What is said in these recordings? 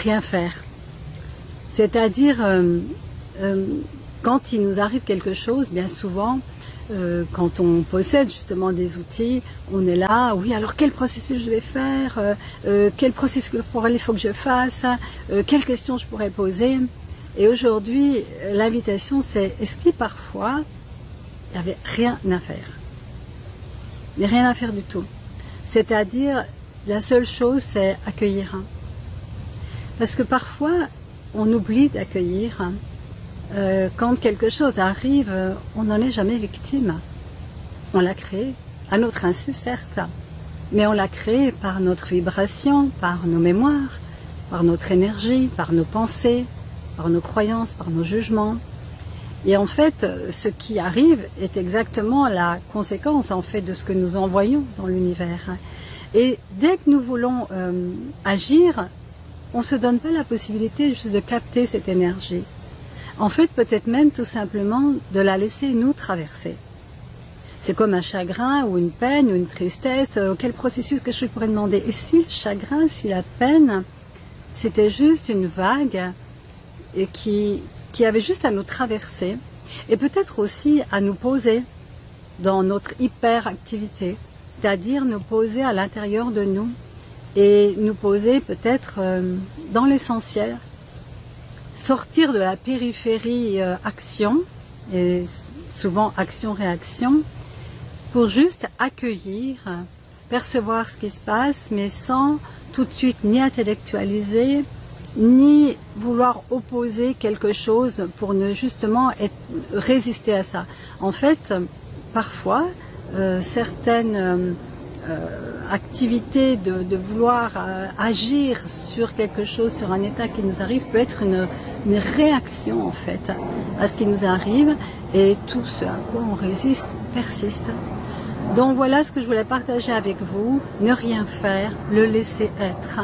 rien faire. C'est-à-dire, quand il nous arrive quelque chose, bien souvent, quand on possède justement des outils, on est là, oui, alors quel processus je vais faire, quel processus corporel il faut que je fasse, quelles questions je pourrais poser. Et aujourd'hui, l'invitation, c'est, est-ce que parfois, il n'y avait rien à faire? Il n'y a rien à faire du tout. C'est-à-dire, la seule chose, c'est accueillir. Parce que parfois, on oublie d'accueillir. Quand quelque chose arrive, on n'en est jamais victime. On l'a créé, à notre insu certes, mais on l'a créé par notre vibration, par nos mémoires, par notre énergie, par nos pensées, par nos croyances, par nos jugements. Et en fait, ce qui arrive est exactement la conséquence en fait de ce que nous envoyons dans l'univers. Et dès que nous voulons agir, on ne se donne pas la possibilité juste de capter cette énergie. En fait, peut-être même tout simplement de la laisser nous traverser. C'est comme un chagrin ou une peine ou une tristesse. Quel processus que je pourrais demander? Et si le chagrin, si la peine, c'était juste une vague et qui avait juste à nous traverser et peut-être aussi à nous poser dans notre hyperactivité, c'est-à-dire nous poser à l'intérieur de nous et nous poser peut-être dans l'essentiel, sortir de la périphérie action, et souvent action-réaction, pour juste accueillir, percevoir ce qui se passe, mais sans tout de suite ni intellectualiser, ni vouloir opposer quelque chose pour ne justement résister à ça. En fait, parfois, certaines activités de vouloir agir sur quelque chose, sur un état qui nous arrive, peut être une réaction en fait à ce qui nous arrive, et tout ce à quoi on résiste persiste. Donc voilà ce que je voulais partager avec vous. Ne rien faire, le laisser être.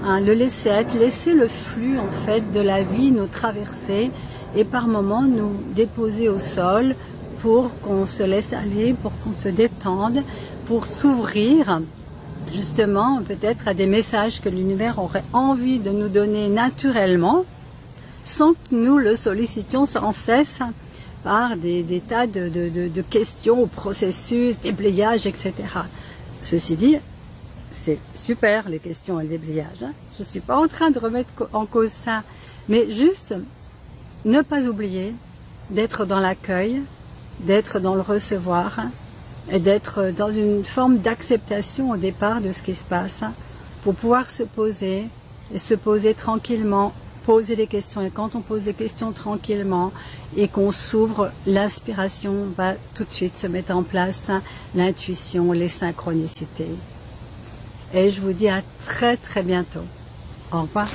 Le laisser être, laisser le flux en fait de la vie nous traverser et par moments nous déposer au sol pour qu'on se laisse aller, pour qu'on se détende, pour s'ouvrir justement peut-être à des messages que l'univers aurait envie de nous donner naturellement sans que nous le sollicitions sans cesse par des tas de questions, processus, déblayages, etc. Ceci dit, c'est super les questions et le déblayage. Je ne suis pas en train de remettre en cause ça, mais juste ne pas oublier d'être dans l'accueil, d'être dans le recevoir et d'être dans une forme d'acceptation au départ de ce qui se passe pour pouvoir se poser et se poser tranquillement, poser des questions. Et quand on pose des questions tranquillement et qu'on s'ouvre, l'inspiration va tout de suite se mettre en place, l'intuition, les synchronicités. Et je vous dis à très très bientôt. Au revoir.